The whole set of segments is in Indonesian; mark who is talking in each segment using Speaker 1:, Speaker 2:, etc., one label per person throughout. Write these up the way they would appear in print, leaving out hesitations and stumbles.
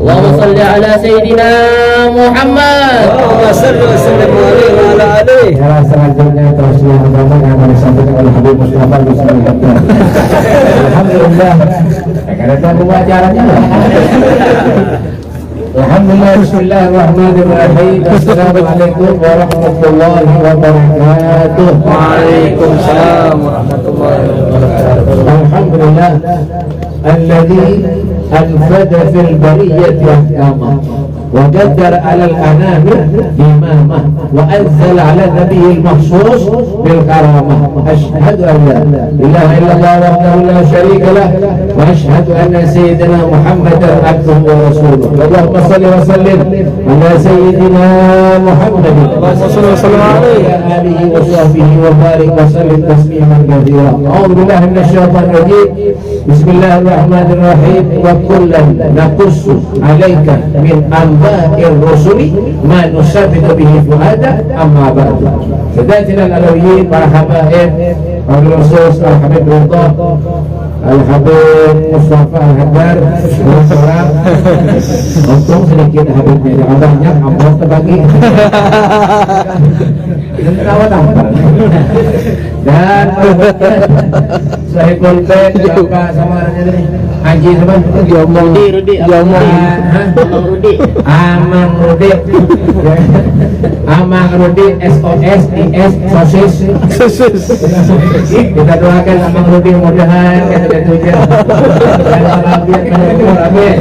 Speaker 1: Allahumma salli ala Sayyidina Muhammad.
Speaker 2: Allahumma salli wa sallim alaihi wa ala alihi.
Speaker 3: Ya, selanjutnya tausiah agama yang akan disampaikan oleh Habib Mustafa Bismillah. Alhamdulillah. Karena itu acaranya lah. Alhamdulillah, bismillahirrahmanirrahim. Assalamualaikum warahmatullahi wabarakatuh.
Speaker 2: Waalaikumsalam warahmatullahi wabarakatuh.
Speaker 3: Alhamdulillah alladzi anfada fil bariyyati ahkamah wa qaddara 'ala al-anami imamah wa anzala 'ala nabiyil mahsus bil karamah. Asyhadu an la ilaha illallah wahdahu la syarika lah wa asyhadu anna sayyidina Muhammadan abduhu wa rasuluh. Allahumma shalli wa sallim ala sayyidina Muhammadin wa alihi wa sahbihi wa barik wa sallim tasliman katsira. A'udzu billahi minasyaitonir rajim. Bismillahirrahmanirrahim. Wa kullan naqussu 'alaika min anba'ir rusuli ma nusabbitu bihi fu'adak amma ba'du. Sadatina al-alawiyyin, para habaib, para rasul, al-habib Ridha, Al-Habib Mustafa Al-Haddar, orang untung sedikit habibnya, yang banyak ampun terbagi. Itu kenapa tampar. Dan Sahib Kulbet, siapa samaranya tadi? Haji sama?
Speaker 1: Rudi.
Speaker 3: Amang Rudi. Amang Rudi, SOS, IS, sosis. Kita doakan Amang Rudi mudah-mudahan kita tujuan dan walafiat pada umur. Amin.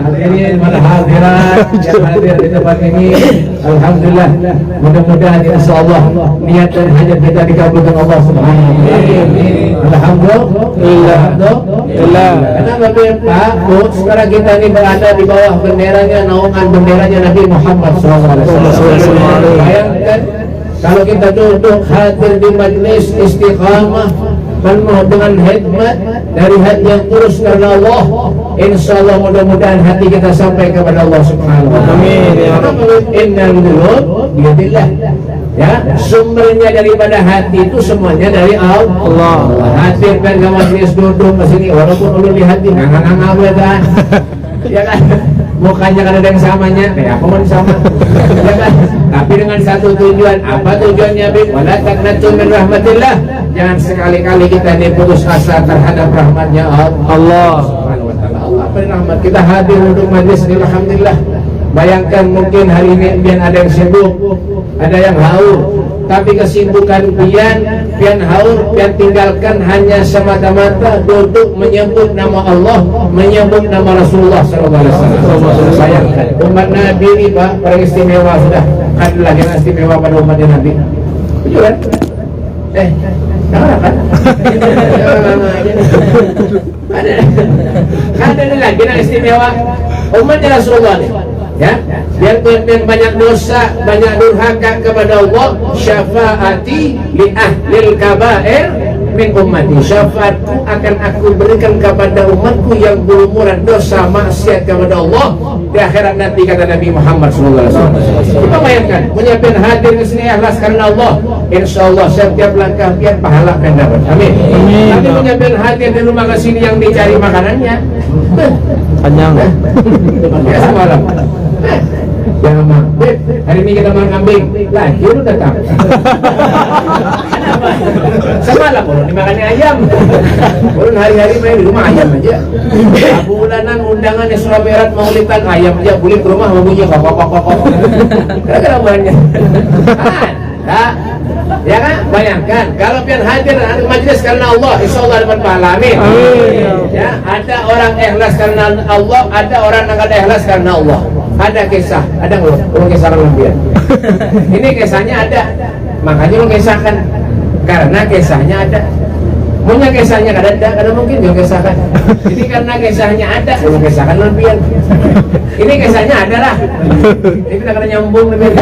Speaker 3: Hadirin pada hadirat yang hadir di tempat ini, alhamdulillah, mudah-mudahan insyaallah niat dan hajat kita dikabulkan Allah Subhanahu wa taala. Alhamdulillah. Kenapa Pak? Sekarang kita ini berada di bawah benderanya, naungan benderanya Nabi Muhammad SAW. Bayangkan kalau kita duduk hadir di majlis istiqamah penuh dengan hikmat dari hati yang tulus karena Allah, insyaallah mudah-mudahan hati kita sampai kepada Allah Subhanahu wa taala. Amin. Innal qulub biyadillah. Ya, sumbernya daripada hati itu semuanya dari Allah. Hadir kan ke majlis duduk ke sini walaupun ulun di hati ngangang-ngangang kan. Ya kan? Mukanya kan ada yang samanya, kayak apa pun sama. Ya kan? Tapi dengan satu tujuan. Apa tujuannya, Bib? Wala taqnatu min rahmatillah. Jangan sekali-kali kita diputus asa terhadap rahmatnya Allah Subhanahu wa taala. Allah beri rahmat. Kita hadir untuk majlis ini, alhamdulillah. Bayangkan mungkin hari ini pian ada yang sibuk, ada yang haur, tapi kesibukan pian haur, pian tinggalkan hanya semata-mata duduk menyebut nama Allah, menyebut nama Rasulullah sallallahu alaihi wasallam. Bayangkan umat Nabi ini, Pak, paling istimewa sudah. Adalah yang istimewa pada umat Nabi. Betul kan? Salah kan? Ada lagi yang istimewa umatnya Rasulullah nih. Ya, biar banyak dosa, banyak durhaka kepada Allah. Syafaati li ahlil kabair min ummati. Syafaatku akan aku berikan kepada umatku yang berumuran dosa maksiat kepada Allah di akhirat nanti, kata Nabi Muhammad SAW. Kita bayangkan, menyiapkan hadir ke sini ikhlas karena Allah, insyaallah setiap langkah pian pahala akan dapat. Amin. Tapi menyiapkan hadir di rumah ke sini yang dicari makanannya
Speaker 2: Panjang.
Speaker 3: ya semalam. Jangan mampir. Hari ini kita makan kambing. Lagi lu datang. Semalam ulun dimakannya ayam. Ulun hari-hari main di rumah ayam aja. Bulanan undangan di Surabaya Maulidan ayam aja boleh ke rumah bunyi kok. Gara-gara banyak. Ya kan? Bayangkan kalau pian hadir majlis karena Allah, insyaallah dapat pahala. Amin. Ya, ada orang ikhlas karena Allah, ada orang yang ada ikhlas karena Allah. Ada kisah, ada belum kisah lebih. Ini kisahnya ada, makanya lu kisahkan karena kisahnya ada. Punya kisahnya kada mungkin dia kisahkan. Jadi karena kisahnya ada, lu kisahkan lebih. Ini kisahnya ada lah. Ini kita kena nyambung lebih.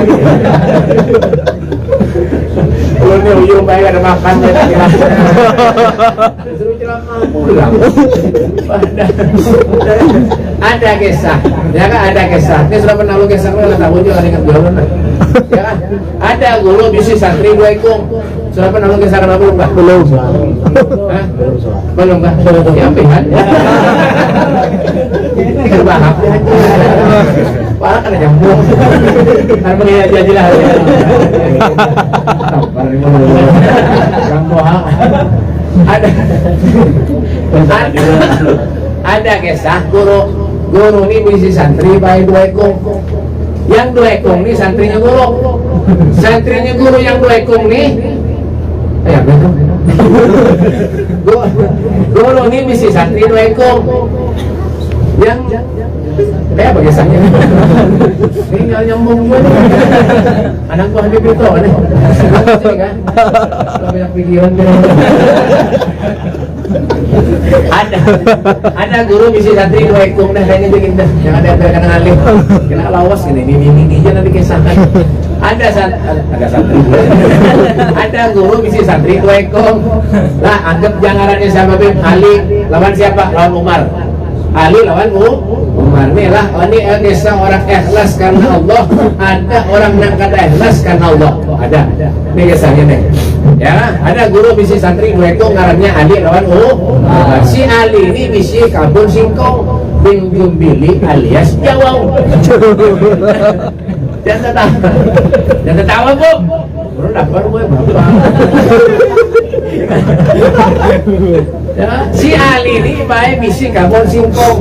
Speaker 3: Kalau ni ujung baik ada makan ya. Suruh ceramah pulang. Ada kisah, ya kan ada kisah. Ini sudah pernah lu kisah mana tahu juga dengan belum. Ya kan? Ada guru bisi santri 2 ekong. Sudah pernah lu kisah kenapa belum? Belum. Hah? Belum kan? Ya pilihan. ada nyambung. Kan melihat aja lah. Ada kisah guru ini bisi santri baik 2 ekong. Yang 2 ekong ini santrinya guru. Santrinya guru yang 2 ekong nih. Betul. Guru ini bisi santri 2 ekong. Yang kayak bagaimana? Tinggal nyambung gue. Anak gua Habib itu aneh. Kan? Banyak pikiran ada guru bisi santri 2 ekong dah kayaknya bikin dah. Yang ada kadang alim. Kena lawas gini mini aja nanti kisahkan. Ada santri. Ada guru bisi santri 2 ekong. Lah anggap jangarannya siapa Bim? Ali lawan siapa? Lawan Umar. Ali lawan Umar. Nih lah, ini kisah orang ikhlas karena Allah. Ada orang yang kata ikhlas karena Allah. Ada. Ini kisahnya nih. Ya, ada guru bisi santri 2 ekong ngarannya Ali lawan Umar. Si Ali ini bisi kabun singkong bin Gumbili alias Jawau. Jangan tertawa Bu. Baru dapat gue bapak. Ya, si Ali ini baik bisi kabun singkong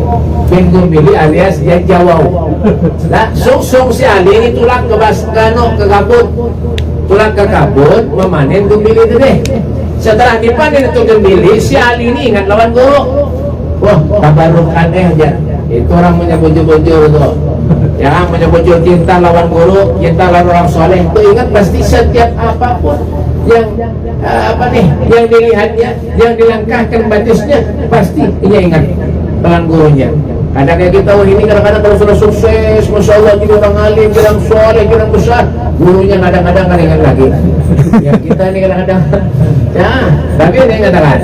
Speaker 3: bin Gumbili alias Jawau. Nah, sung si Ali ini tulang ke kabut. Tulang ke kabut memanen Gumbili itu deh. Setelah dipanen itu Gumbili, si Ali ini ingat lawan guru. Wah, tabarukan aja. Itu orang punya bujur-bujur tuh. Yang punya bujur cinta lawan guru, cinta lawan orang soleh. Itu ingat pasti setiap apapun yang yang dilihatnya, yang dilangkahkan batisnya, pasti dia ingat dengan gurunya. Kadang kayak kita ini kadang-kadang kalau sudah sukses, masya Allah jadi orang alim, jadi orang soleh, jadi orang besar, gurunya kadang-kadang kan ingat lagi. Ya kita ini kadang-kadang, ya tapi dia katakan,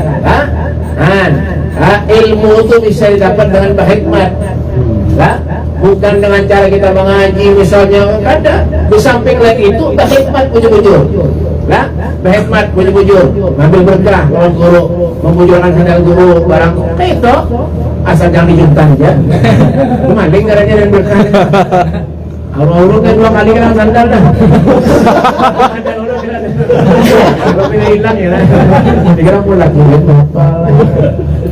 Speaker 3: ilmu itu bisa didapat dengan berhikmat, bukan dengan cara kita mengaji misalnya. Ada di samping lain itu berhikmat bujur-bujur. Berhikmat bujur-bujur, ngambil berkah lawan guru, membujurkan sandal guru, barang kayak itu asal jangan dijuntan aja. Maling caranya dan berkah. Auru-auru kan 2 kali kena sandal dah. Ada orang kena. Kalau pilih hilang ya. Dikira pula kulit bapak.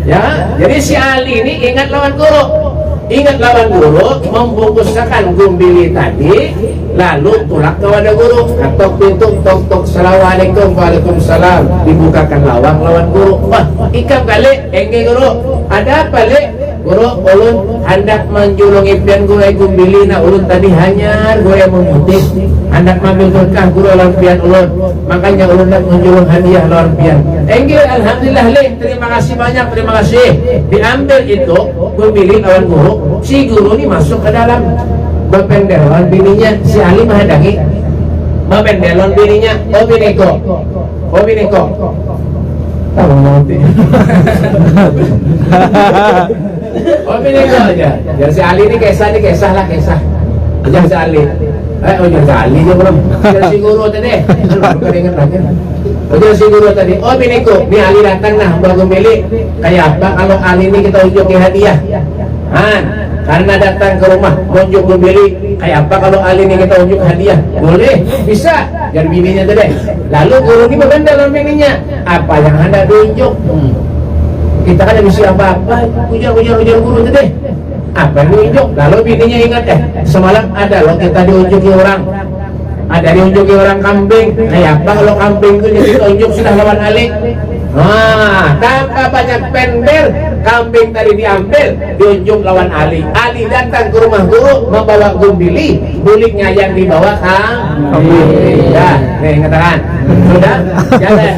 Speaker 3: Ya, jadi si Ali ini ingat lawan guru. Ingat lawan guru, membungkuskan Gumbili tadi, lalu tulak kepada guru, ketok pintu, tok assalamualaikum, waalaikumsalam, dibukakan lawang lawan guru. Wah, ikam kali, enggak guru, ada apa le? Guru, ulun hendak menjulungi pian guru Gumbili, nah ulun tadi hanyar, guru yang memutih, hendak mengambil berkah guru lawan pian ulun, makanya ulun hendak menjulung hadiah lawan pian. Enggak, alhamdulillah le, terima kasih banyak, terima kasih. Diambil itu Gumbili lawan guru. Si guru ini masuk ke dalam berpendelon bininya. Si Ali menghadangi berpendelon bininya. Oh bineko tahu nanti. Oh bineko aja. Jadi si Ali ini kisah lah. Jangan si Ali. Jangan si Ali aja belum. Jadi si guru tadi. Bukan ingat lagi. Jadi si guru tadi. Oh bineko. Ini Ali datang nah Gumbili. Kayak apa kalau Ali ini kita unjukin hadiah? Karena datang ke rumah unjuk Gumbili, kayak apa kalau Ali ini kita unjuk hadiah? Boleh, bisa. Jadi bininya tadi. Lalu guru ini berkendal dalam bininya. Apa yang Anda tunjuk? Kita kan ada misi apa-apa. Ujar guru tadi. Apa yang diunjuk? Lalu bininya ingat semalam ada loh kita diunjuki orang. Ada diunjuki orang kambing. Kayak apa kalau kambing itu diunjuk sudah lawan Ali? Tanpa banyak pendel, kambing tadi diambil, diunjuk lawan Ali. Ali datang ke rumah guru membawa Gumbili, buliknya yang dibawa kambing. Ya, nih katakan, sudah jalan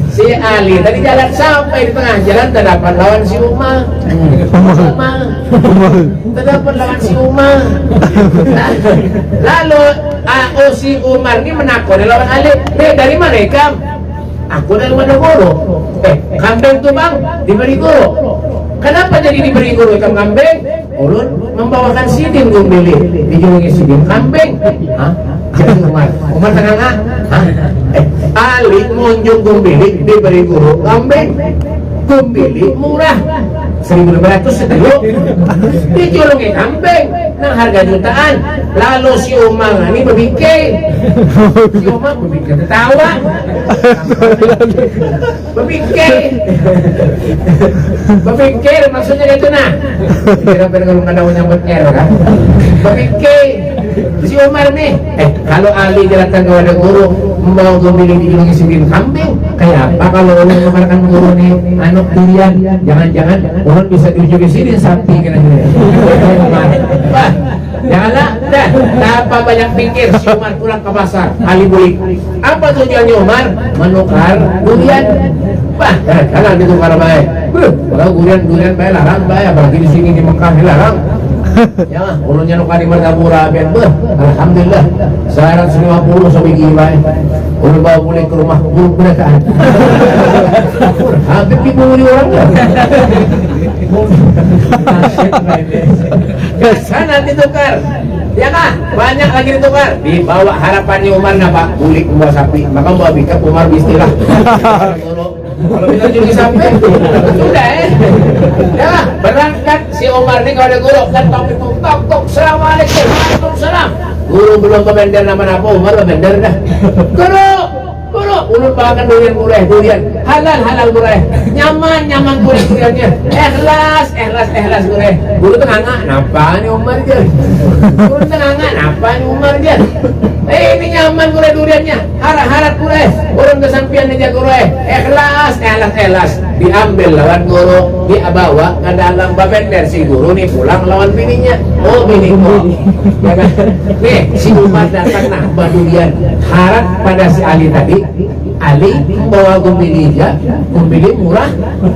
Speaker 3: si Ali tadi jalan sampai di tengah jalan terdapat lawan si Umar. Terdapat lawan si Umar. Lalu si Umar ini menakoni lawan Ali. Dari mana ikam? Aku dari mana guru? Kambing itu bang diberi guru. Kenapa jadi diberi guru ikan kambing? Ulun membawakan sidin Gumbili, dijulungi sidin kambing. Jadi Umar tengah Ali munjung Gumbili diberi guru kambing. Gumbili murah 1.500 setengah dijulungi kambing. ng harga jutaan. Lalo si Umar ini berpikir. Si Umar berpikir tertawa. Berpikir maksudnya gitu nah. Kira-kira kalau nggak ada yang berpikir kan? Berpikir si Umar nih. Kalau Ali datang kepada guru membawa gembili di ujung sibin kambing, kayak apa kalau ulun mengamalkan guru nih anak durian? Jangan-jangan ulun bisa di ujung sini sapi kira-kira. Bah, janganlah, dah. Tanpa banyak pikir, si Umar pulang ke pasar. Ali beli. Apa tujuannya Umar? Menukar durian. Bah, jangan ditukar baik. Kalau durian baik larang baik, apalagi di sini di Mekah larang. Ya, ulunnya nukar di Martapura, alhamdulillah. 150 sampai gila. Ulun bawa mulai ke rumah buruk mereka. Hampir dibeli orang lah. Sana ditukar. Ya kah? Banyak lagi ditukar. Dibawa harapannya Umar napa? Bulik membawa sapi. Maka bawa bikap Umar beristilah. Kalau kita jadi sampai sudah ya berangkat si Umar ini kalau ada guru kan tok assalamualaikum waalaikumsalam. Guru belum kebender nama-nama Umar kebender dah. Guru ulun bawakan durian halal gureh nyaman duriannya ikhlas gureh. Guru tengah napa nih Umar dia. Guru tengah napa nih Umar dia. Ini nyaman gureh duriannya harap gureh. Urun kesampian aja gureh ikhlas diambil lawan guru dibawa ke dalam babender si guru nih pulang lawan bininya. Oh bini ya kan? Nih si Umar datang nah durian harap pada si Ali tadi. Ali bawa gumbili murah,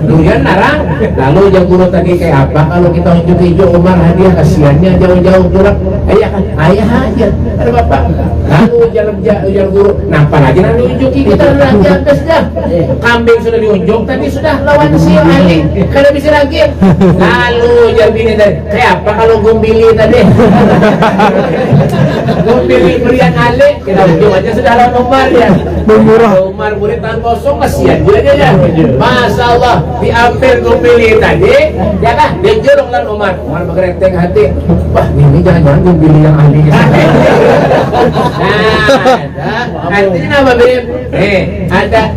Speaker 3: durian larang. Lalu yang guru tadi kayak apa? Kalau kita unjuk-unjuk Umar hadiah kasihannya jauh-jauh pulang. Ayah aja, ada bapak. Lalu ujar guru, napa lagi nanti unjuki kita lagi atas dah. Kambing sudah diunjuk, tadi sudah lawan si Ali. Kada bisa lagi. Lalu ujar bini tadi, kayak apa kalau gumbili tadi? Gumbili berian Ali, kita unjuk aja sudah lawan Umar ya. Umar boleh tahan kosong kasihan juga dia. Masya Allah diambil gumbili tadi, ya kan? Dijorong lan Umar bergerenteng hati. Wah ini jangan-jangan gumbili yang ahli. Artinya apa Beb?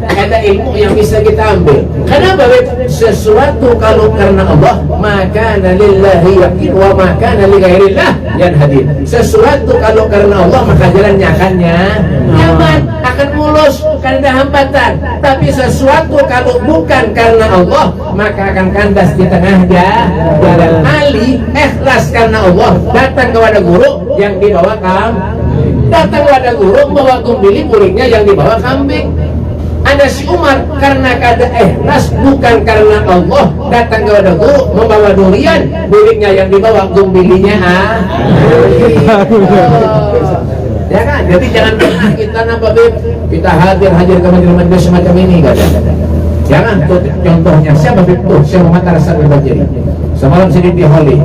Speaker 3: Ada ilmu yang bisa kita ambil. Kenapa Beb? Sesuatu kalau karena Allah maka lillahi yakin wa maka lighairillah yanhadi. Sesuatu kalau karena Allah maka jalannya akan nyaman, akan mulus, kan ada hambatan. Tapi sesuatu kalau bukan karena Allah maka akan kandas di tengah jalan. Ali ikhlas karena Allah datang kepada guru yang dibawa datang kepada guru membawa gumbili buliknya yang dibawa kambing. Ada si Umar karena kada ikhlas bukan karena Allah datang kepada guru membawa durian buliknya yang dibawa gumbilinya ya kan? Jadi jangan pernah kita kita hadir ke majelis semacam ini kan? Jangan. Contohnya siapa Tuh Syekh Muhammad Al-Hasan Al-Banjari semalam sini di Holi,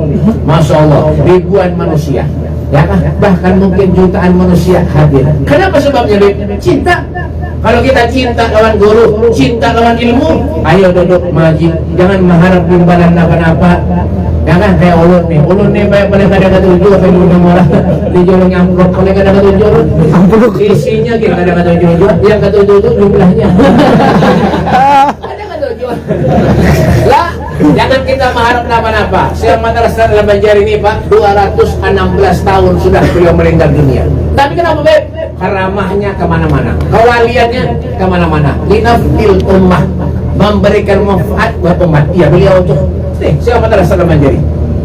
Speaker 3: Masya Allah ribuan manusia ya kan? Bahkan mungkin jutaan manusia hadir. Kenapa sebabnya? Cinta. Kalau kita cinta lawan guru, cinta lawan ilmu, ayo duduk maji, jangan mengharap imbalan apa-apa. Ya kan kayak ulun nih banyak pada ketujuh apa yang murah dijolong amplop oleh kada ketujuh isinya kita kada ketujuh yang ketujuh itu jumlahnya ada ketujuh lah. Jangan kita mengharap apa-apa. Syekh Madrasah Al-Banjari ini Pak 216 tahun sudah beliau meninggal dunia. Tapi kenapa Beb? Karamahnya kemana-mana, kewaliannya kemana-mana, linafil ummah, memberikan manfaat buat umat. Iya beliau tuh Syekh Madrasah Al-Banjari.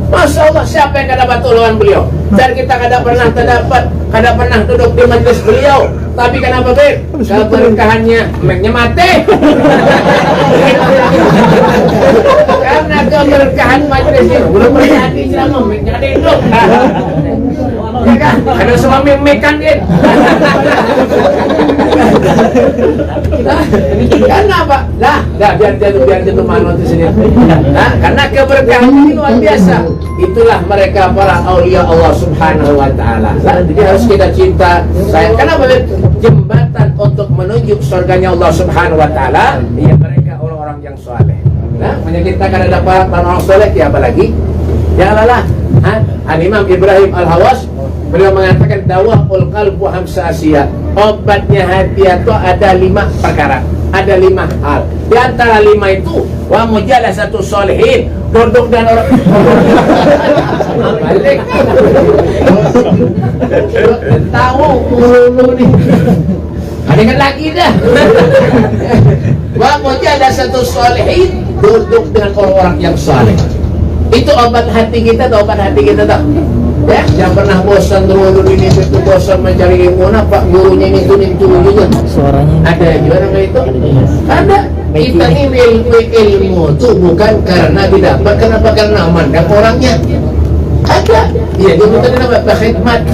Speaker 3: Masya Allah siapa yang kada dapat tolongan beliau? Dan kita kada pernah duduk di majelis beliau. Tapi kenapa Beb? Keberkahannya meknya mati. Karena keberkahan majelis itu belum terjadi ceramah meknya ada hidup. Ya kan? Ada semua memekan kan? Kenapa? Biar jatuh manusia di sini. Karena keberkahan ini luar biasa. Itulah mereka para aulia Allah Subhanahu wa taala. Jadi harus kita cinta. Kenapa? Jembatan untuk menuju surganya Allah Subhanahu wa taala, ya mereka orang-orang yang saleh. Nah, kita kan ada para orang saleh ya apalagi Ya lah. Al-Imam Ibrahim Al-Hawas beliau mengatakan dawa'ul qalbu hamsasiyah. Obatnya hati itu ada 5 perkara, ada 5 hal. Di antara 5 itu wa mujalasatu sholihin, duduk dan orang balik. Tahu mulu nih. Ada lagi dah. Wa mujalasatu sholihin, duduk dengan orang-orang yang saleh. Itu obat hati kita, obat hati kita tak. Ya, yang pernah bosan dulu ini itu bosan mencari ilmu, Pak gurunya ini itu juga.
Speaker 2: Suaranya.
Speaker 3: Ada juga nama itu? Ada. Kita ini ilmu itu bukan karena didapat, karena mandang orangnya. Ada. Iya, itu bukan nama bahikmat.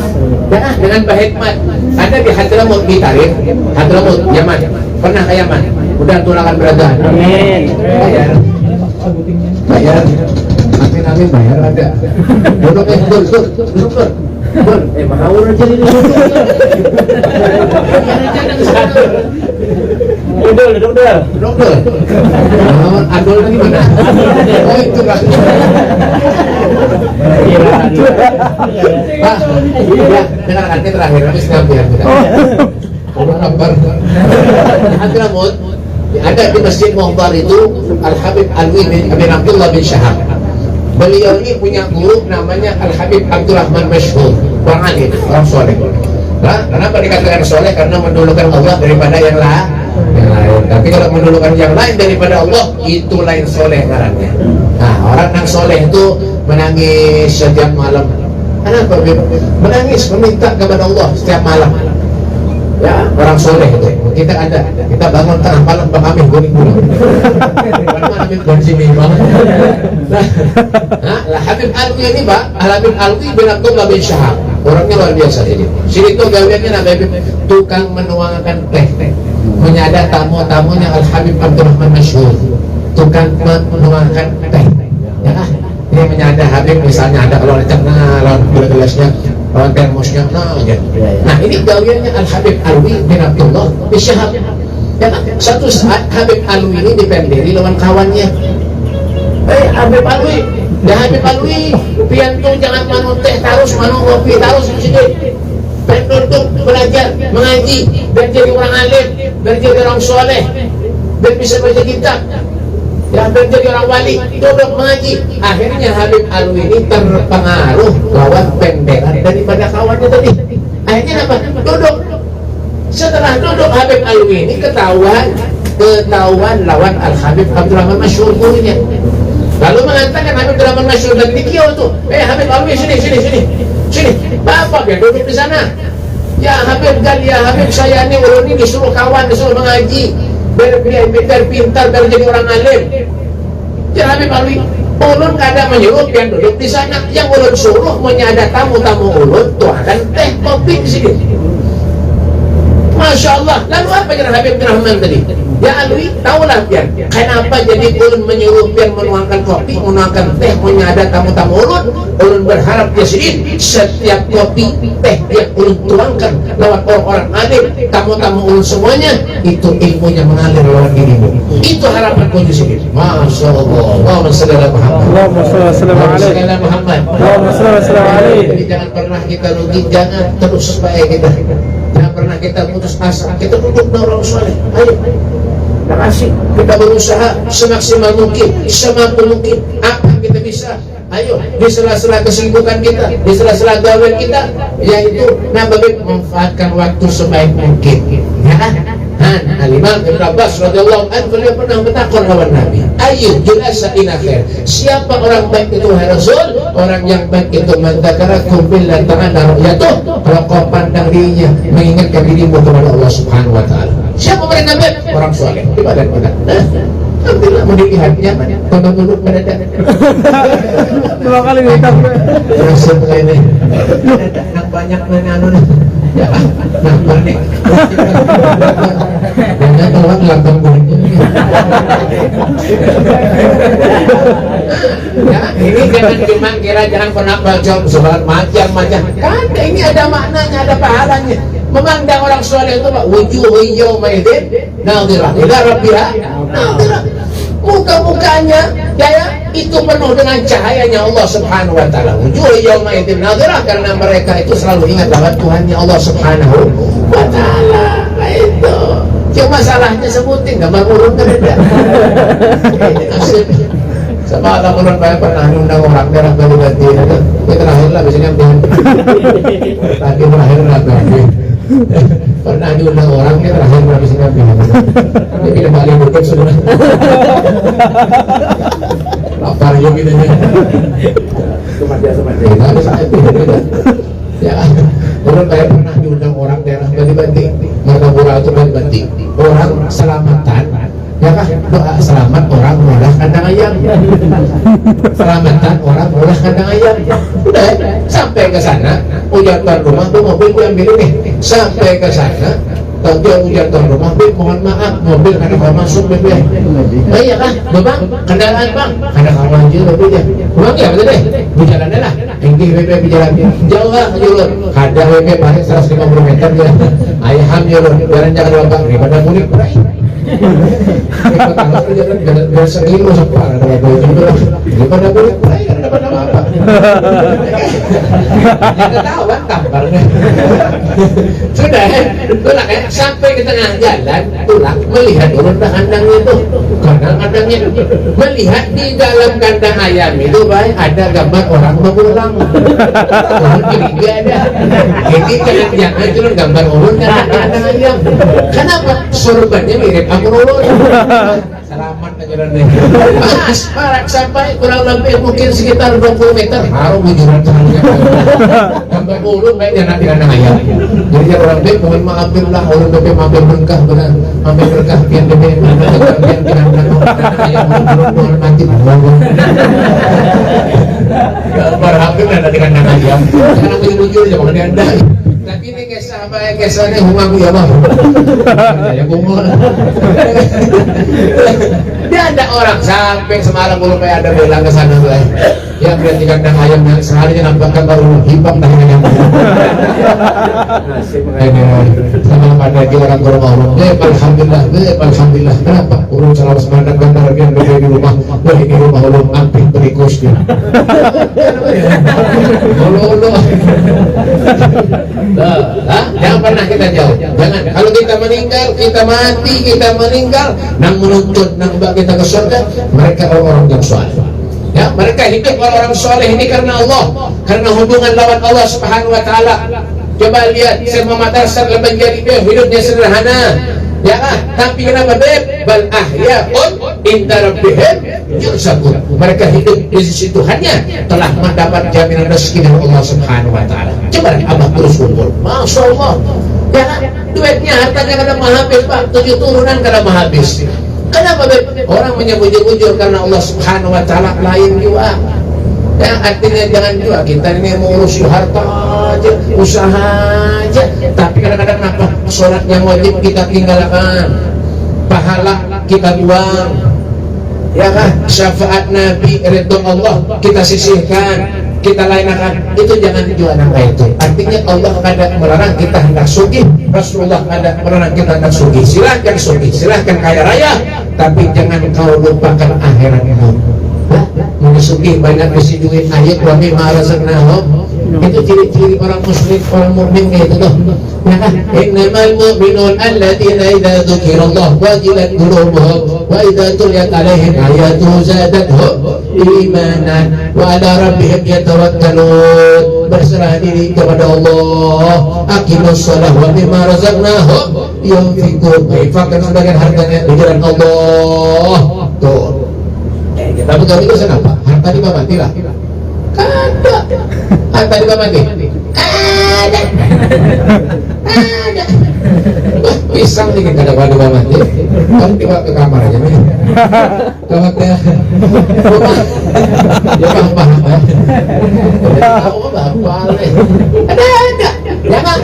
Speaker 3: Ya, dengan bahikmat. Ada di Hadramut di Tarif, Hadramut, Yaman. Pernah ke Yaman? Udah tulangan beradaan.
Speaker 2: Amin.
Speaker 3: Bayar. Amin bayar ada. Duduk duduk. Mahal aja ini. Duduk. Adol lagi mana? Oh itu lah. Pak, ya, dengarkan ini terakhir, habis ngambil kita. Allah Akbar. Hadramut, ada di Masjid Muhtar itu Al-Habib Alwi bin Abdullah bin Syahab. Beliau ini punya guru namanya Al-Habib Abdurrahman Masyhur, orang alim, orang soleh. Nah, kenapa dikatakan soleh? Karena mendulukan Allah daripada yang lain. Tapi kalau mendulukan yang lain daripada Allah, itu lain soleh ngarannya. Nah, orang yang soleh itu menangis setiap malam. Kenapa? Menangis, meminta kepada Allah setiap malam. Ya, orang soleh itu. Kita bangun tengah malam kami guling-guling. Mana ambil bensin ini bang? Nah, Habib Alwi ini Pak, Habib Alwi bin Abdullah bin Syahab. Orangnya luar biasa ini. Sini tuh gawiannya namanya tukang menuangkan teh. Menyada tamu-tamunya Al Habib Abdurrahman Masyhur. Tukang menuangkan teh. Ya, ini menyada Habib misalnya ada kalau leceknya, lawan gelasnya, lawan termosnya, nah ini gawiannya Al Habib Alwi bin Abdullah bin Syahab. Ya, satu saat Habib Alwi ini dipenderi lawan kawannya. Habib Alwi, Habib Alwi, pian tuh jangan manu teh terus, manu kopi terus di sini. Penduduk belajar mengaji, biar jadi orang alim, biar jadi orang soleh, biar bisa baca kitab. Ya, biar jadi orang wali, duduk mengaji. Akhirnya Habib Alwi ini terpengaruh lawan penderan daripada kawannya tadi. Akhirnya apa? Duduk. Setelah duduk Habib Alwi ini ketahuan lawan Al Habib Abdurrahman Masyhur gurunya. Lalu mengatakan Habib Abdurrahman Masyhur lagi di Kio tuh. Habib Alwi sini. Bapak yang duduk di sana. Ya Habib saya ini ulun ini disuruh kawan, disuruh mengaji. Biar pintar, biar jadi orang alim. Ya Habib Alwi, ulun kada menyuruh yang duduk di sana. Yang ulun suruh menyada tamu-tamu ulun tuakan teh kopi di sini. Masya Allah. Lalu apa kira Habib Rahman tadi? Ya Alwi, tahulah pian. Kenapa jadi ulun menyuruh pian menuangkan kopi, menuangkan teh, menyada tamu-tamu ulun? Ulun berharap dia sendiri setiap kopi teh yang ulun tuangkan lewat orang-orang alim, tamu-tamu ulun semuanya itu ilmunya mengalir lewat dirimu. Itu harapan ku di sini. Masya Allah. Allahumma shalli ala Muhammad.
Speaker 2: Allahumma shalli ala Muhammad.
Speaker 3: Allahumma shalli ala Muhammad.
Speaker 2: Jadi
Speaker 3: Jadi jangan pernah kita rugi, jangan terus baik kita. Jangan pernah kita putus asa. Kita duduk dengan orang soleh. Ayo. Terima kasih. Kita berusaha semaksimal mungkin, semampu mungkin. Apa yang kita bisa? Ayo, di sela-sela kesibukan kita, di sela-sela gawe kita, yaitu nabawi memanfaatkan waktu sebaik mungkin. Ya, Al-Imam Ibn Abbas radhiyallahu anhu beliau pernah bertakon lawan Nabi, ayo julasa ina khair. Siapa orang baik itu hai Rasul? Orang yang baik itu mendakarakum billah ta'ala ru'yatuh, kalau kau pandang dirinya mengingatkan dirimu kepada Allah Subhanahu wa taala. Siapa mereka baik? Orang soleh. Di badan kita. Alhamdulillah mau dilihatnya tonton duduk pada
Speaker 2: dua kali hitam.
Speaker 3: Maksud ini anak banyak menanu ya nah balik jangan keluar lambang balik ya ini jangan cuma kira jangan pernah baca sholat macam-macam kan ini ada maknanya, ada pahalanya. Memandang orang soleh itu Pak, wujuhu yawma idzin nadhirah ila rabbiha nadhirah. Muka-mukanya ya
Speaker 4: itu penuh dengan cahayanya Allah Subhanahu wa taala. Wujuh yauma idzin nadhirah, karena mereka itu selalu ingat bahwa Tuhannya Allah Subhanahu wa taala. Itu cuma salahnya sebutin gambar urun kan ada. Sama ada orang banyak pernah undang orang merah baru ganti itu. Ini terakhir lah biasanya tadi terakhir lah ganti. Pernah diundang orang ini terakhir lah biasanya ini kita balik bukan sudah. Lapar juga gitu ya. Kita ada saat itu. Ya, orang kayak pernah diundang orang daerah ganti-ganti. Martapura itu ganti-ganti. Orang selamatan. Ya kan, doa selamat orang ngolah kandang ayam. Selamatan orang ngolah kandang ayam. Udah, sampai ke sana, ujar tuan rumah tuh mobil gue ambil ini. Sampai ke sana, tapi ujar tuan rumah, mohon maaf, mobil karena mau masuk mobil. Oh iya kan, bapak, kendaraan bang, karena kamu aja mobilnya. Bang ya betul deh, berjalan lah. Tinggi WP berjalan, jauh lah julur. Ada WP paling 150 meter dia. Ayam julur, jangan bapak, daripada mudik berai. Biar sekilo separ ada apa itu daripada boleh berai kan dapat apa ketahuan tamparnya sudah tulang sampai ke tengah jalan tulang melihat urun kandang itu kandangnya melihat di dalam kandang ayam itu baik ada gambar orang berulang urun ini gak ada ini jangan turun gambar urun kandang ayam kenapa sorbannya mirip Amrulun. Selamat ajaran nih. Mas, parak sampai kurang lebih mungkin sekitar 20 meter. Harum bujuran caranya. Gambar ulun baik dia nanti kandang ayam. Jadi orang beb mohon maaf lah, ulun beb mampir berkah benar, mampir berkah pian beb pian kandang ayam ulun mati. Gambar hampir nanti kandang ayam. Karena bujur jangan dianda. Tapi ini kisah apa ya, kisahnya humaku ya bang ya kumul dia ada orang sampai semalam belum ada bilang ke sana ya berarti kandang ayam yang seharinya nampakkan baru hitam dah yang sama pada orang ke rumah orang alhamdulillah kenapa urun selalu semangat bandar biar di rumah boleh di rumah ulun hampir berikos dia ulu jangan pernah kita jauh. Jangan. Kalau kita meninggal, kita mati, kita meninggal, nang menuntut, nang bawa kita ke surga, mereka orang-orang yang soleh. Ya, mereka hidup orang-orang soleh ini karena Allah, karena hubungan lawan Allah Subhanahu Wa Taala. Coba lihat, Syekh Muhammad Hasan Al-Banjari hidupnya sederhana. Ya kan? Tapi kenapa beb? Bal ahyaun inda rabbihim yurzaqun. Mereka hidup di sisi Tuhannya telah mendapat jaminan rezeki dari Allah Subhanahu wa taala. Coba abah terus kumpul. Masya Allah. Ya kan? Duitnya hartanya kada habis, Pak. 7 turunan kada habis. Kenapa beb? Orang menyebut-jujur karena Allah Subhanahu wa taala lain juga. Ya, artinya jangan juga kita ini mengurus harta aja, usaha aja, tapi kadang-kadang apa? Sholat yang wajib kita tinggalkan, pahala kita buang, ya kan? Syafaat Nabi, ridho Allah kita sisihkan, kita lainakan, itu jangan dijual apa itu. Artinya Allah kadang melarang kita hendak sugih, Rasulullah kadang melarang kita hendak sugih. Silahkan sugih, silahkan kaya raya, tapi jangan kau lupakan akhiratmu. Menyusuki banyak besi duit ayat wa mimma razaqnahum. Itu ciri-ciri orang muslim, orang mukmin kayak itu tuh. Ya kan? Innamal mu'minun alladzina idza dzukirallah wajilat qulubuhum wa idza tuliyat alaihim ayatuhu zadatuhum imanan wa ala rabbihim yatawakkalun. Berserah diri kepada Allah, aqimus shalah wa mimma razaqnahum yunfiqun. Infakkan sebagian hartanya di jalan Allah. Tuh. Tapi kalau itu kenapa? Harta di bawah mati lah. Ada. Harta di bawah mati. Ada. Wah, pisang nih kada di bawah mati. Kamu dibawa ke kamar aja nih. Kamu teh. Ya paham ya. Tahu apa le? Ada. Jangan.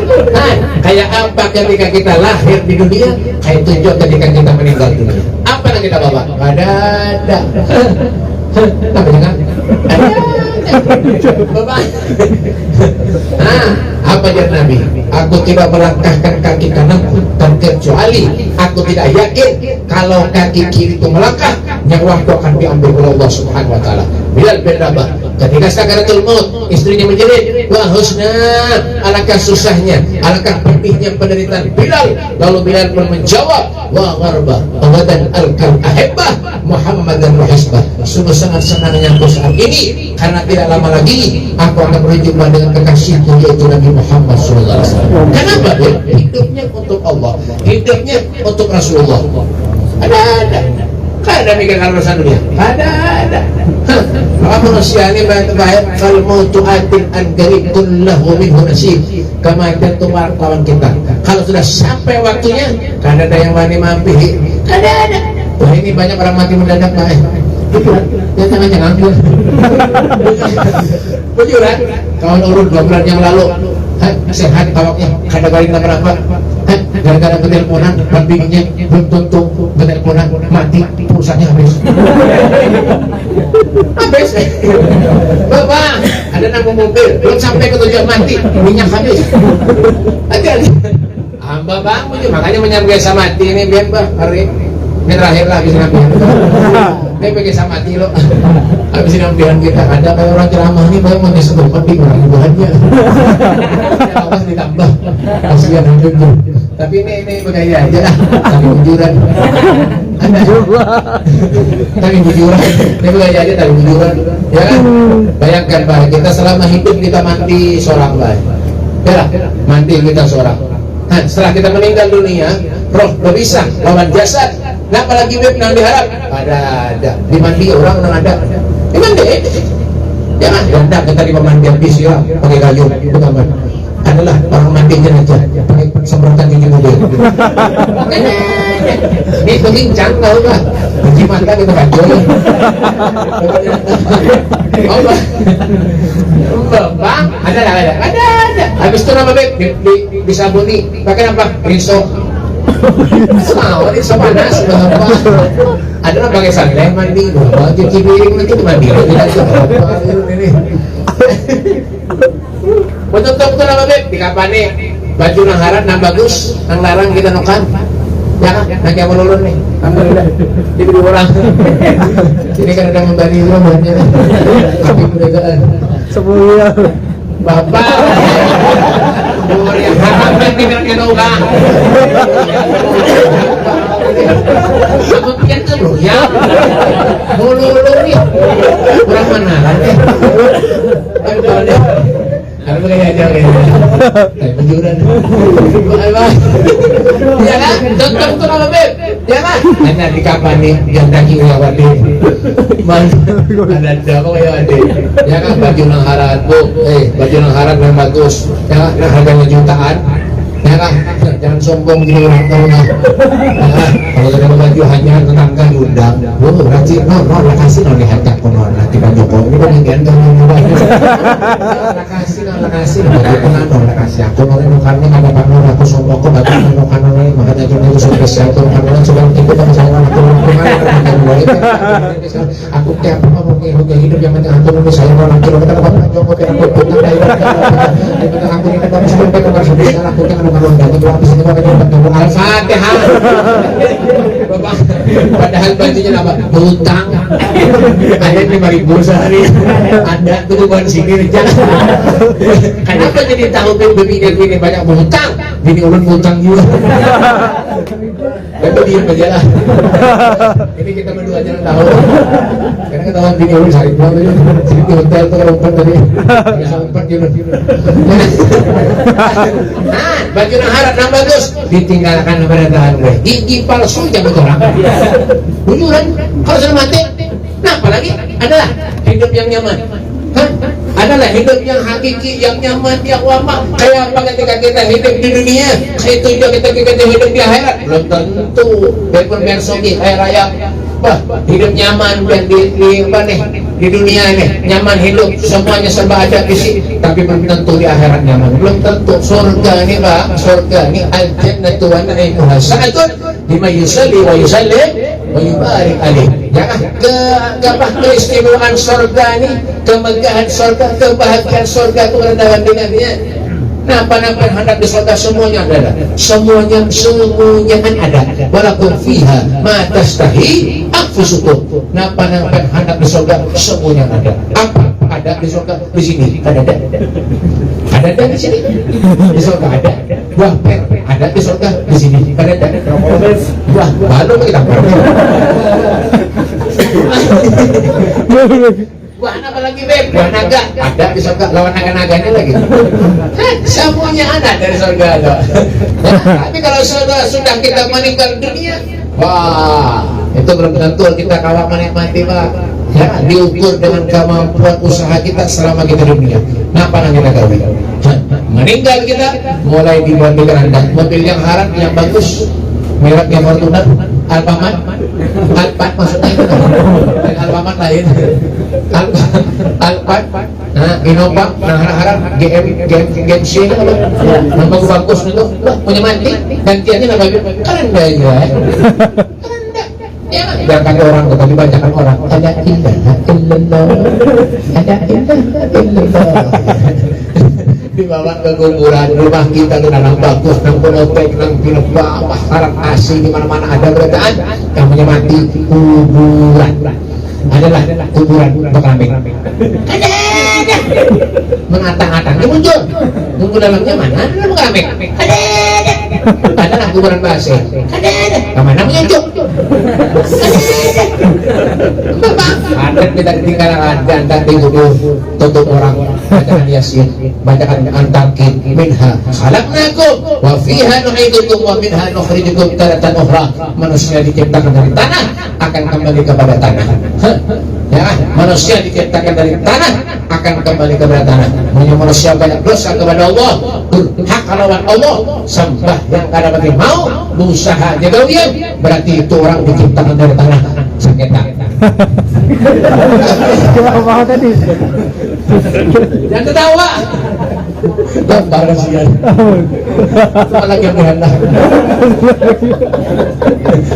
Speaker 4: Kayak apa ketika kita lahir di dunia, kayak tunjuk ketika kita meninggal dunia. Apa yang kita bawa? Ada. Tapi jangan. Ada. Bapak. Apa dia Nabi? Aku tidak melangkahkan kaki kananku terkecuali aku tidak yakin kalau kaki kiri itu melangkah, nyawaku akan diambil oleh Allah Subhanahu wa taala. Bilal bin Rabah ketika sakaratul maut, istrinya menjerit, "Wah husna, alangkah susahnya, alangkah pedihnya penderitaan Bilal." Lalu Bilal pun menjawab, "Wa gharba awadan al-kal ahibbah Muhammadan wa hisbah." Sungguh sangat senangnya aku saat ini karena tidak lama lagi aku akan berjumpa dengan kekasihku yaitu Nabi Muhammad SAW. Kenapa dia? Hidupnya untuk Allah, hidupnya untuk Rasulullah. Ada. Kan ada mikir kalau urusan dunia? Ada. Maka manusia ini baik kalau mau tuatin anggari kullahu minhu nasib. Kematian itu wartawan kita. Kalau sudah sampai waktunya, kan ada yang wani mampir. Ada. Wah ini banyak orang mati mendadak baik. Jangan Bujuran. Kawan urut 2 bulan yang lalu, sehat tawaknya, kadang-kadang kenapa-napa. Gara-gara beteleponan, bininya belum tentu beteleponan, mati, pulsanya habis. Bapak, ada nambung mobil, belum sampai ke tujuan mati, minyak habis. Hati-hati. Hamba bang, makanya menyambung sama mati ini biar bah, hari ini terakhir lah habis nampihan. Ini pakai sama mati lo. Habis nampihan kita ada kayak orang ceramah ini, bayang mau disebut mati kurang bahannya. Awas ditambah, kasihan hidupnya. Tapi ini begaya aja lah, tapi bujuran. Ada tapi bujuran, ini begaya aja tapi bujuran, ya kan? Bayangkan Pak, kita selama hidup kita mati seorang Pak, ya lah, mati kita seorang. Nah, setelah kita meninggal dunia, roh berpisah lawan jasad. Nah, apalagi web yang diharap ada dimandi orang ada, dimandi, jangan ada kita di pemandian disiram pakai kayu, itu gambar. Adalah orang mandi jenazah pakai semprotan cuci mobil. Ini pemincang tahu nggak? Cuci mata kita baju. Bang, ada. Habis itu nama baik disabuni. Pakai apa? Rinso. Semua rinso panas. Ada lah pakai santai mandi. Cuci piring itu mandi. Ini. Betul-betul apa beb? Di kapane baju nang harat nang bagus, nang larang kita nokan. Ya kan? Nang kayak melulun nih. Alhamdulillah. Diberi orang. Ini kan ada membari rumahnya. Tapi perdagangan. Semuanya. Bapak. Umur yang haram kan kita kena ulang. Aku pikir kan loh ya. Melulun nih. Kurang mana kan? Ada begini aja kayak penjuran. Ya kan? Tonton apa beb? Ya kan? Hanya di kapan nih yang daging lewati. Ada apa kayak ada? Ya kan baju nang harat bu, baju nang harat yang bagus. Ya kan? Harganya jutaan. Ya kan? Jangan sombong gini orang tahunya. Kalau ada baju hanya tetangga diundang. Berarti no kasih no dihantar konon nanti Pak Joko ini kan yang gendong kasih bagi penanong kasih aku nolak nukarnya ada Pak Nur aku sombong aku bagi nukan nolak makanya cuma itu spesial tuh karena sudah ikut sama saya aku aku tiap apa mungkin hidup yang penting aku nunggu saya mau nanti kita dapat Pak Joko kayak aku putar dari aku ini kan sampai ke pasar besar aku kan nukan dari gua habis ini pakai dapat Al-Fatihah Bapak padahal bajunya apa hutang ada 5.000 sehari ada tujuan sini aja. Kenapa jadi tahu bini banyak berhutang bini ulun berhutang juga tapi diem aja lah ini kita berdua aja yang tahu karena ketahuan bini ulun sehari pulang tadi jadi di hotel tuh kalau umpan tadi bisa umpan gitu baju yang harap yang bagus ditinggalkan kepada Tuhan gue gigi palsu jangan orang bujuran kalau sudah mati nah apalagi adalah hidup yang nyaman adalah hidup yang hakiki, yang nyaman, yang wama kayak apa ketika kita hidup di dunia itu juga kita hidup di akhirat belum tentu biarpun bersogi kayak raya hidup nyaman dan di dunia ini nyaman hidup semuanya serba ada isi tapi belum tentu di akhirat nyaman belum tentu surga ini Pak surga ini al-jannatu wa na'imuha sa'atun lima yusalli wa yusallim wa yubarik alaih jangan keistimewaan surga ini kemegahan surga kebahagiaan surga itu rendahan dengannya Napa-napa yang hendak di surga semuanya ada. Semuanya kan ada. Walakum fiha ma tastahi anfusukum. Napa-napa yang hendak di surga semuanya ada. Apa ada di surga? Di sini ada. Ada di sini. Di surga ada. Buah per ada di surga di sini. Ada. Buah baru kita. Buah apa lagi beb? Buah naga ada di surga, lawan naga-naganya lagi. Semuanya ada dari surga ada. Tapi kalau sudah kita meninggal dunia, wah itu belum tentu kita kawan menikmati pak. Ya, diukur dengan kemampuan usaha kita selama kita di dunia. Apa yang kita kawin? Meninggal kita mulai dibandingkan anda mobil yang haram yang bagus, mereknya Fortuner, Alfamart maksudnya itu Alfamart lain Alphard Innova harap GMC itu nama bagus itu punya mati gantiannya nama keren aja ya biar kata orang tetapi banyakkan orang ada indah illallah dibawa ke kuburan rumah kita itu dalam bagus nang penopek nang pinok bawah sarap asing di mana-mana ada beritaan yang menyemati kuburan adalah kuburan berkambing ada mengatang-atang dia muncul tunggu dalamnya mana ada berkambing ada kuburan basi ada kemana menyucuk ada kita ketinggalan dan tidur tutup orang bacakan yasin bacakan antarkin minha khalaqnakum wa fiha nu'idukum wa minha nukhrijukum taratan ukhra. Manusia diciptakan dari tanah akan kembali kepada tanah. Ya, manusia diciptakan dari tanah akan kembali kepada tanah. Manusia banyak dosa kepada Allah, durhaka lawan Allah, sembah yang kada mati mau, berusaha jaga dia, berarti itu orang diciptakan dari tanah. Sakita.
Speaker 2: Apa tadi?
Speaker 4: Jangan ketawa. Gambar sian. Cuma lagi yang dihendak.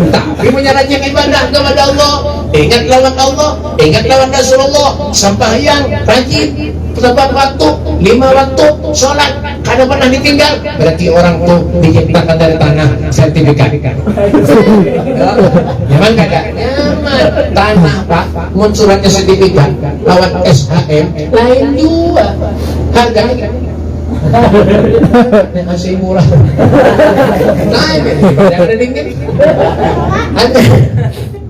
Speaker 4: Tapi menyarankan ibadah kepada Allah. Ingat lawan Allah, ingat lawan Rasulullah. Sembahyang rajin, tepat waktu, 5 waktu, sholat kada pernah ditinggal. Berarti orang tuh diciptakan dari tanah. Sertifikat. Nyaman kada? Nyaman. Tanah pak, mun suratnya sertifikat, lawan SHM lain juga. Harganya masih murah. Lain, yang ada dingin. Ada.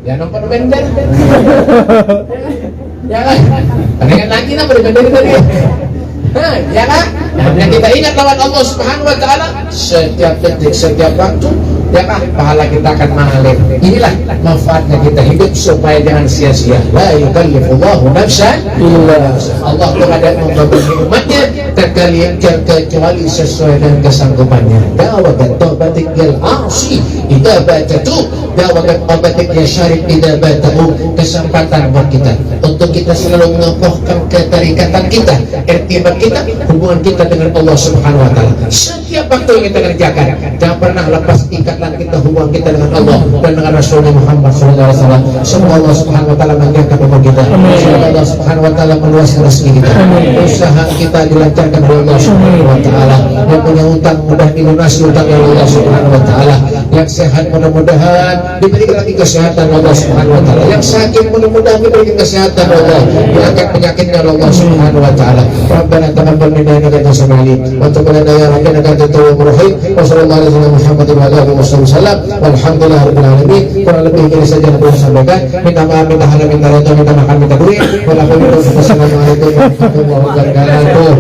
Speaker 4: Ya nomor bender. Ya kan? Ingat lagi nama bender tadi. Ya kan? Yang kita ingat lawan Allah Subhanahu wa taala setiap detik, setiap waktu, ya kan? Pahala kita akan mengalir. Inilah manfaatnya kita hidup supaya jangan sia-sia. La yukallifullahu nafsan illa Allah tidak membebani umatnya kecuali sesuai dengan kesanggupannya. Dawagat taubatik yal asi idza batatu dawagat taubatik ya syarif idza batatu. Kesempatan buat kita untuk kita selalu mengokohkan keterikatan kita, irtibat kita, hubungan kita dengan Allah Subhanahu wa taala. Setiap waktu yang kita kerjakan, jangan pernah lepas ikatan kita, hubungan kita dengan Allah dan dengan Rasulullah Muhammad SAW. Semoga Allah Subhanahu wa taala menjaga umur kita. Semoga Allah Subhanahu wa taala meluaskan rezeki kita. Usaha kita dilancarkan oleh Allah Subhanahu wa taala. Yang punya utang mudah dilunasi utangnya oleh Allah Subhanahu wa taala. Yang sehat mudah-mudahan diberikan lagi kesehatan Allah Subhanahu wa taala. Yang sakit mudah-mudahan diberikan kesehatan Allah. Diangkat penyakitnya Allah Subhanahu wa taala. Rabbana taqabbal minna innaka antas samiul alim wa tub lana ya rabbana innaka antat tawwabur rahim. Wa sallallahu alaihi wa Muhammadin wa alihi wasallam. Walhamdulillahirabbil alamin. Kurang lebih ini saja yang saya sampaikan. Minta maaf, minta halal, minta ridha, minta makan, minta duit. Wassalamualaikum warahmatullahi wabarakatuh.